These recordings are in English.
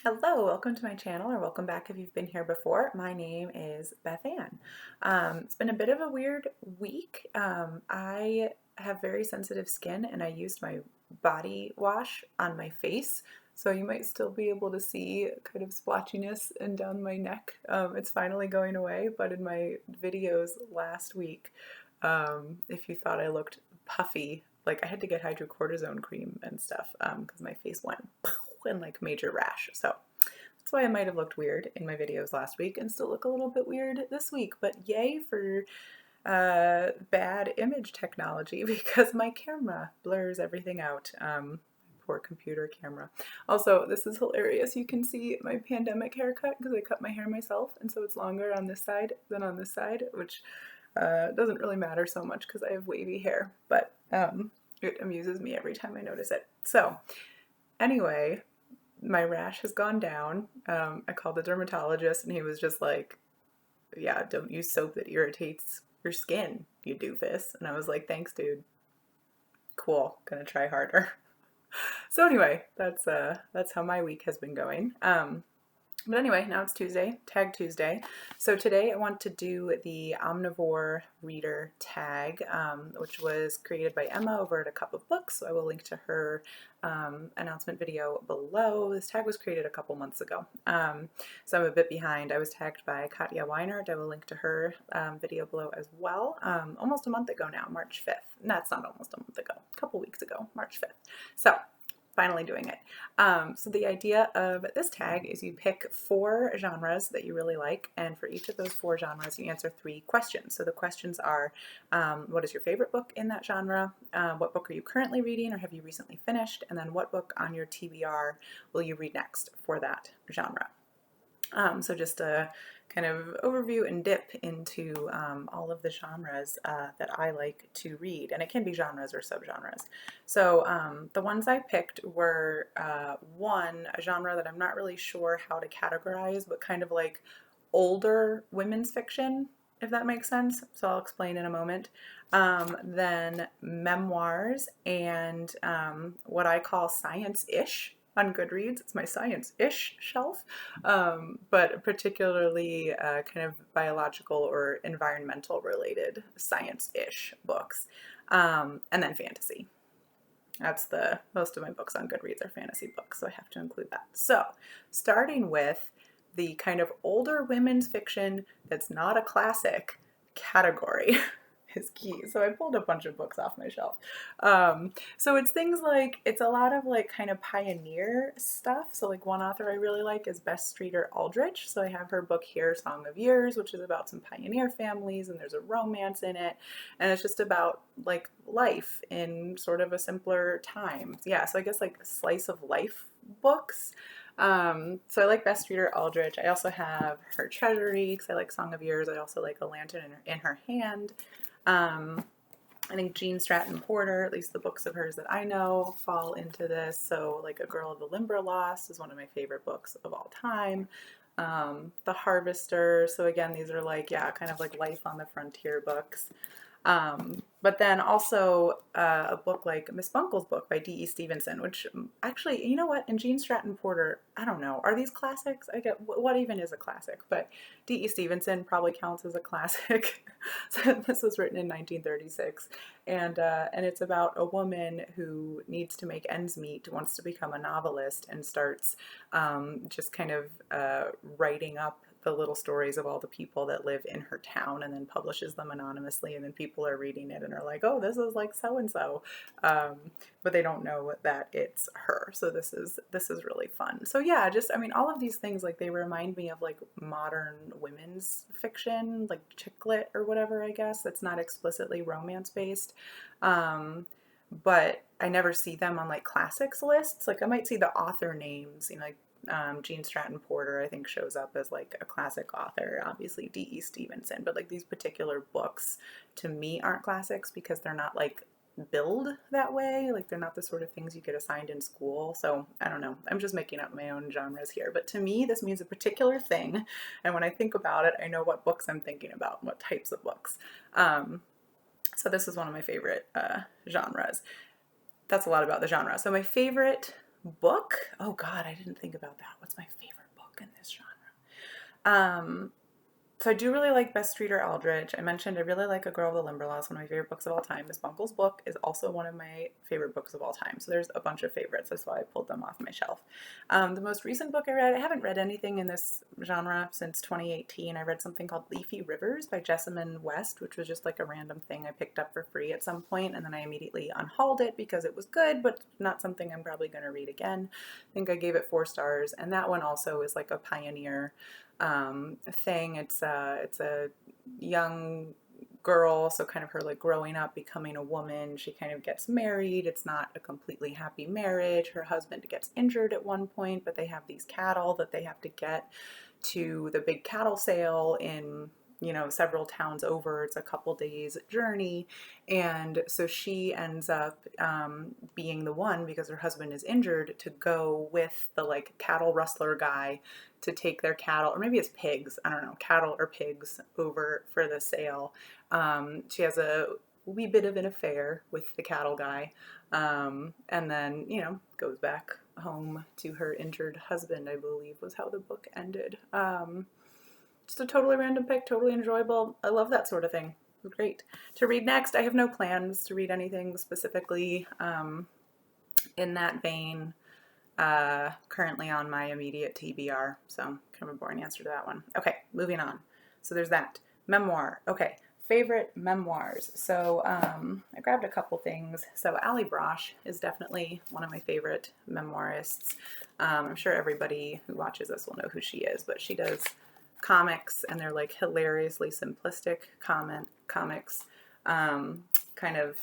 Hello, welcome to my channel, or welcome back if you've been here before. My name is Beth Ann. It's been a bit of a weird week. I have very sensitive skin and I used my body wash on my face, so you might still be able to see kind of splotchiness and down my neck. It's finally going away, but in my videos last week, if you thought I looked puffy, like I had to get hydrocortisone cream and stuff because my face went and like major rash. So that's why I might have looked weird in my videos last week and still look a little bit weird this week. But yay for bad image technology because my camera blurs everything out. Poor computer camera. Also, this is hilarious. You can see my pandemic haircut because I cut my hair myself, and so it's longer on this side than on this side, which doesn't really matter so much because I have wavy hair, but it amuses me every time I notice it. So anyway, my rash has gone down. I called the dermatologist and he was just like, yeah, don't use soap that irritates your skin, you doofus. And I was like, thanks, dude. Cool, gonna try harder. So anyway, that's how my week has been going. But anyway, now it's Tuesday, Tag Tuesday. So today I want to do the Omnivore Reader Tag, which was created by Emma over at A Cup of Books. So I will link to her announcement video below. This tag was created a couple months ago. So I'm a bit behind. I was tagged by Katya Weinert. I will link to her video below as well. Almost a month ago now, March 5th. No, it's not almost a month ago, a couple weeks ago, March 5th. So finally doing it. So the idea of this tag is you pick 4 genres that you really like, and for each of those 4 genres you answer 3 questions. So the questions are, what is your favorite book in that genre? What book are you currently reading or have you recently finished? And then what book on your TBR will you read next for that genre? So just a kind of overview and dip into all of the genres that I like to read, and it can be genres or subgenres. So the ones I picked were one, a genre that I'm not really sure how to categorize, but kind of like older women's fiction, if that makes sense. So I'll explain in a moment. Then memoirs and what I call science-ish on Goodreads. It's my science-ish shelf, but particularly kind of biological or environmental related science-ish books. And then fantasy. That's most of my books on Goodreads are fantasy books, so I have to include that. So starting with the kind of older women's fiction that's not a classic category. Is key. So I pulled a bunch of books off my shelf. So it's things like, it's a lot of like kind of pioneer stuff. So like one author I really like is Bess Aldrich. So I have her book here, Song of Years, which is about some pioneer families and there's a romance in it. And it's just about like life in sort of a simpler time. Yeah, so I guess like slice of life books. So I like Bess Aldrich. I also have her Treasury because I like Song of Years. I also like A Lantern in Her Hand. I think Jean Stratton-Porter, at least the books of hers that I know, fall into this. So like A Girl of the Limberlost is one of my favorite books of all time. The Harvester. So again, these are like, yeah, kind of like life on the frontier books. But then also a book like Miss Buncle's book by D.E. Stevenson, which actually, you know what, and Jean Stratton-Porter, I don't know, are these classics? I get, what even is a classic? But D.E. Stevenson probably counts as a classic. So this was written in 1936, and it's about a woman who needs to make ends meet, wants to become a novelist, and starts just kind of writing up the little stories of all the people that live in her town and then publishes them anonymously, and then people are reading it and are like, oh, this is like so-and-so, but they don't know that it's her. So this is really fun. So yeah, just, I mean, all of these things, like they remind me of like modern women's fiction, like chick lit or whatever, I guess, that's not explicitly romance based. But I never see them on like classics lists. Like I might see the author names, you know, like Jean Stratton-Porter, I think, shows up as like a classic author, obviously D.E. Stevenson, but like these particular books to me aren't classics because they're not like billed that way. Like they're not the sort of things you get assigned in school. So I don't know. I'm just making up my own genres here. But to me, this means a particular thing. And when I think about it, I know what books I'm thinking about, what types of books. So this is one of my favorite genres. That's a lot about the genre. So my favorite book? Oh God, I didn't think about that. What's my favorite book in this genre? So I do really like Best Streeter Aldrich. I mentioned I really like A Girl with a Limberlost. One of my favorite books of all time. Miss Buncle's book is also one of my favorite books of all time. So there's a bunch of favorites. That's why I pulled them off my shelf. The most recent book I read, I haven't read anything in this genre since 2018. I read something called Leafy Rivers by Jessamyn West, which was just like a random thing I picked up for free at some point, and then I immediately unhauled it because it was good, but not something I'm probably going to read again. I think I gave it 4 stars, and that one also is like a pioneer thing. It's a young girl, so kind of her like growing up, becoming a woman. She kind of gets married. It's not a completely happy marriage. Her husband gets injured at one point, but they have these cattle that they have to get to the big cattle sale in, several towns over. It's a couple days journey. And so she ends up being the one, because her husband is injured, to go with the like cattle rustler guy to take their cattle, or maybe it's pigs, I don't know, cattle or pigs, over for the sale. She has a wee bit of an affair with the cattle guy, and then, goes back home to her injured husband, I believe was how the book ended. Just a totally random pick, totally enjoyable. I love that sort of thing. Great. To read next, I have no plans to read anything specifically in that vein. Currently on my immediate TBR, so kind of a boring answer to that one. Okay, moving on. So there's that. Memoir. Okay, favorite memoirs. So I grabbed a couple things. So Allie Brosh is definitely one of my favorite memoirists. I'm sure everybody who watches this will know who she is, but she does comics, and they're like hilariously simplistic comics. Kind of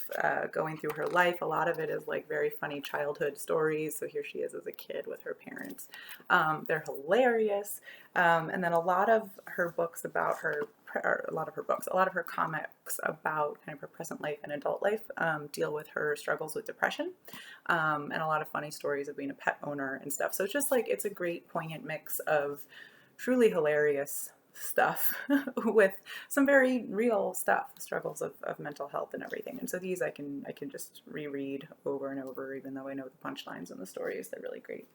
going through her life. A lot of it is like very funny childhood stories. So here she is as a kid with her parents. They're hilarious. And then a lot of her books about her, a lot of her comics about kind of her present life and adult life deal with her struggles with depression, and a lot of funny stories of being a pet owner and stuff. So it's just like, it's a great poignant mix of truly hilarious stuff with some very real stuff, struggles of mental health and everything. And so these I can just reread over and over, even though I know the punchlines and the stories. They're really great.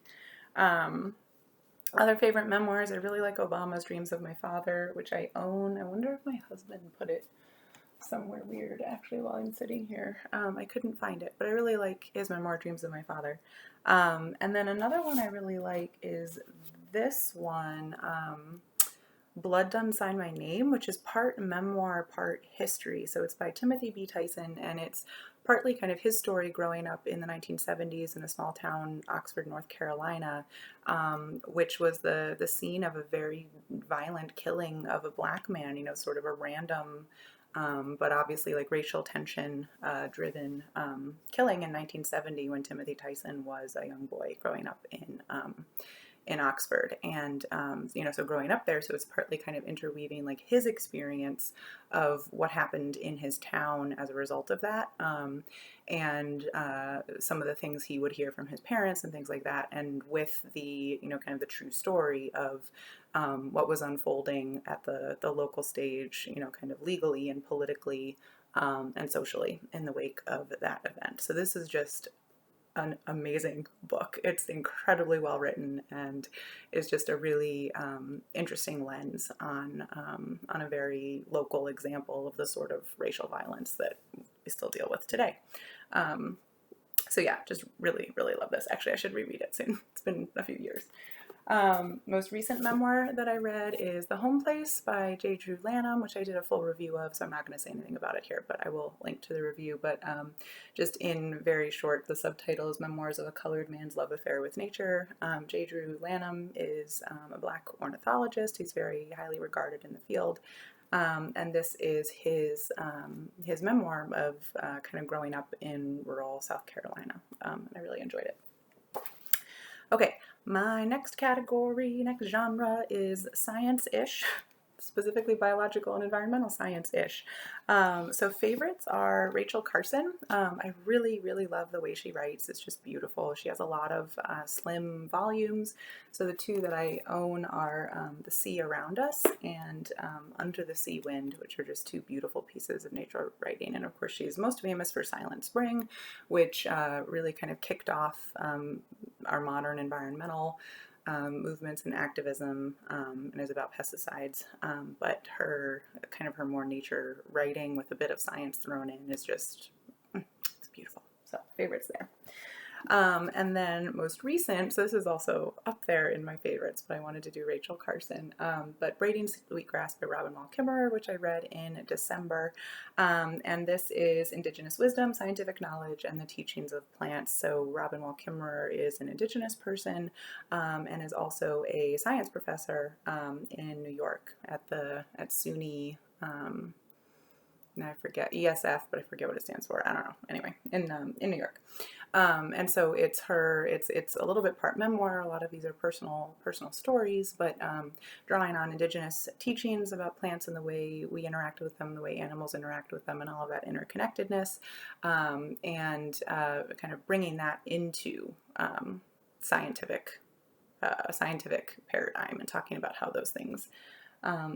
Other favorite memoirs, I really like Obama's Dreams of My Father, which I own. I wonder if my husband put it somewhere weird actually while I'm sitting here. I couldn't find it, but I really like his memoir, Dreams of My Father. And then another one I really like is this one, Blood Done Sign My Name, which is part memoir, part history. So it's by Timothy B. Tyson, and it's partly kind of his story growing up in the 1970s in a small town, Oxford, North Carolina, which was the scene of a very violent killing of a black man, sort of a random, but obviously like racial tension driven killing in 1970, when Timothy Tyson was a young boy growing up in Oxford. And, so growing up there, so it's partly kind of interweaving like his experience of what happened in his town as a result of that, and some of the things he would hear from his parents and things like that, and with the, kind of the true story of what was unfolding at the local stage, kind of legally and politically and socially in the wake of that event. So this is just an amazing book. It's incredibly well written, and is just a really interesting lens on a very local example of the sort of racial violence that we still deal with today. So yeah, just really, really love this. Actually, I should reread it soon. It's been a few years. Most recent memoir that I read is The Home Place by J. Drew Lanham, which I did a full review of, so I'm not going to say anything about it here, but I will link to the review. But just in very short, the subtitle is Memoirs of a Colored Man's Love Affair with Nature. J. Drew Lanham is a black ornithologist. He's very highly regarded in the field. And this is his memoir of kind of growing up in rural South Carolina. And I really enjoyed it. Okay, my next category, next genre is science-ish. specifically biological and environmental science-ish. So favorites are Rachel Carson. I really, really love the way she writes. It's just beautiful. She has a lot of slim volumes. So the two that I own are The Sea Around Us and Under the Sea Wind, which are just two beautiful pieces of nature writing. And of course, she's most famous for Silent Spring, which really kind of kicked off our modern environmental movements and activism, and is about pesticides. But her more nature writing with a bit of science thrown in is just, it's beautiful. So favorites there. And then most recent, so this is also up there in my favorites, but I wanted to do Rachel Carson, but Braiding Sweetgrass by Robin Wall Kimmerer, which I read in December. And this is Indigenous wisdom, scientific knowledge, and the teachings of plants. So Robin Wall Kimmerer is an Indigenous person, and is also a science professor in New York at SUNY. And I forget ESF, but I forget what it stands for. I don't know. Anyway, in New York, and so it's a little bit part memoir. A lot of these are personal stories, but drawing on Indigenous teachings about plants and the way we interact with them, the way animals interact with them, and all of that interconnectedness, and kind of bringing that into scientific paradigm and talking about how those things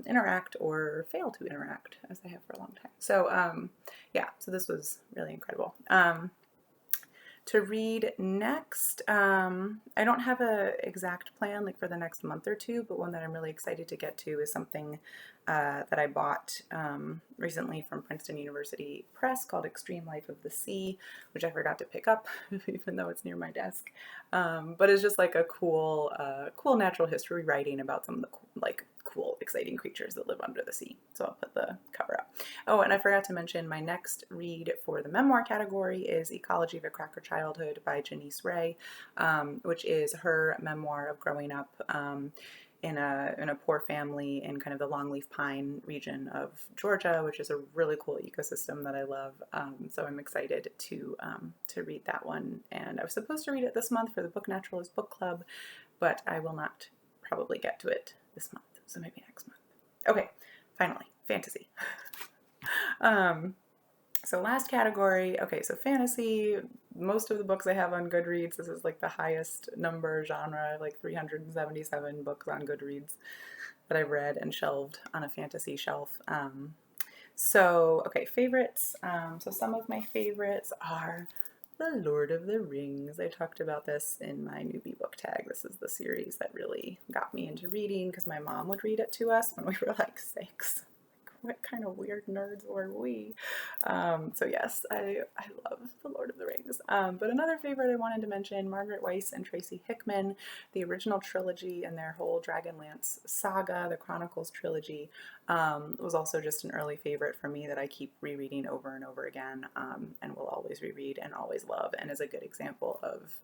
interact or fail to interact, as they have for a long time. So yeah, so this was really incredible. To read next, I don't have an exact plan like for the next month or two, but one that I'm really excited to get to is something that I bought recently from Princeton University Press called Extreme Life of the Sea, which I forgot to pick up, even though it's near my desk. But it's just like a cool natural history writing about some of the cool, exciting creatures that live under the sea. So I'll put the cover up. Oh, and I forgot to mention my next read for the memoir category is Ecology of a Cracker Childhood by Janice Ray, which is her memoir of growing up in a poor family in kind of the longleaf pine region of Georgia, which is a really cool ecosystem that I love. So I'm excited to read that one. And I was supposed to read it this month for the Book Naturalist Book Club, but I will not probably get to it this month. So maybe next month. Okay, finally, fantasy. So last category, okay, so fantasy, most of the books I have on Goodreads, this is like the highest number genre, like 377 books on Goodreads that I've read and shelved on a fantasy shelf. So, okay, favorites. So some of my favorites are The Lord of the Rings. I talked about this in my newbie book tag. This is the series that really got me into reading because my mom would read it to us when we were like 6. What kind of weird nerds were we? So yes, I love The Lord of the Rings. But another favorite I wanted to mention, Margaret Weiss and Tracy Hickman, the original trilogy and their whole Dragonlance saga, the Chronicles trilogy, was also just an early favorite for me that I keep rereading over and over again, and will always reread and always love, and is a good example of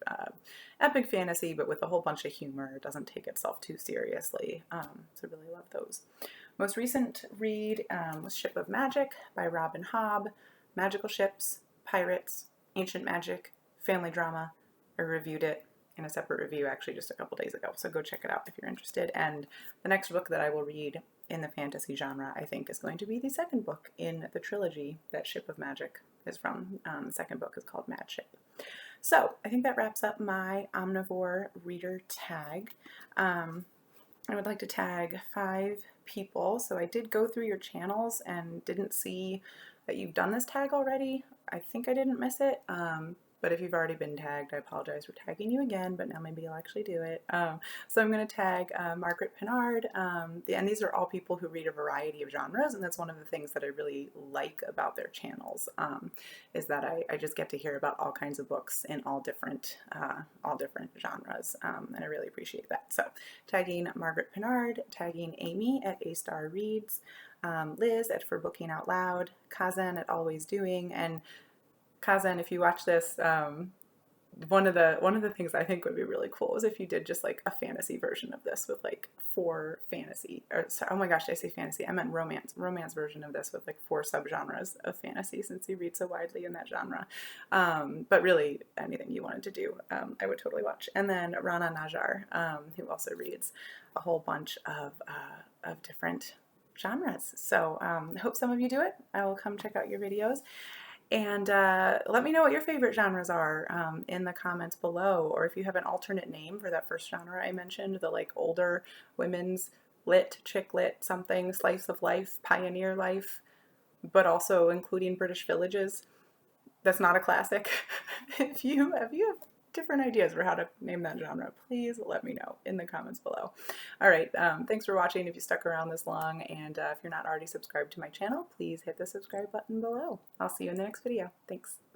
epic fantasy, but with a whole bunch of humor. It doesn't take itself too seriously. So really love those. Most recent read was Ship of Magic by Robin Hobb. Magical ships, pirates, ancient magic, family drama. I reviewed it in a separate review actually just a couple days ago, so go check it out if you're interested. And the next book that I will read in the fantasy genre, I think, is going to be the second book in the trilogy that Ship of Magic is from. The second book is called Mad Ship. So I think that wraps up my Omnivore Reader Tag. I would like to tag 5 people. So I did go through your channels and didn't see that you've done this tag already. I think I didn't miss it. But if you've already been tagged, I apologize for tagging you again, but now maybe you'll actually do it. So I'm going to tag Margaret Pinard, and these are all people who read a variety of genres, and that's one of the things that I really like about their channels, is that I just get to hear about all kinds of books in all different genres, and I really appreciate that. So tagging Margaret Pinard, tagging Amy at A Star Reads, Liz at For Booking Out Loud, Kazan at Always Doing, and Kazan, if you watch this, one of the things I think would be really cool is if you did just like a fantasy version of this with like 4 fantasy, or sorry, oh my gosh, did I say fantasy? I meant romance version of this with like 4 subgenres of fantasy, since you read so widely in that genre. But really anything you wanted to do, I would totally watch. And then Rana Najar, who also reads a whole bunch of different genres. So I hope some of you do it. I will come check out your videos. And let me know what your favorite genres are in the comments below, or if you have an alternate name for that first genre I mentioned, the like older women's lit, chick lit, something, slice of life, pioneer life, but also including British villages. That's not a classic. If you have different ideas for how to name that genre, please let me know in the comments below. All right, thanks for watching if you stuck around this long, and if you're not already subscribed to my channel, please hit the subscribe button below. I'll see you in the next video. Thanks. Bye.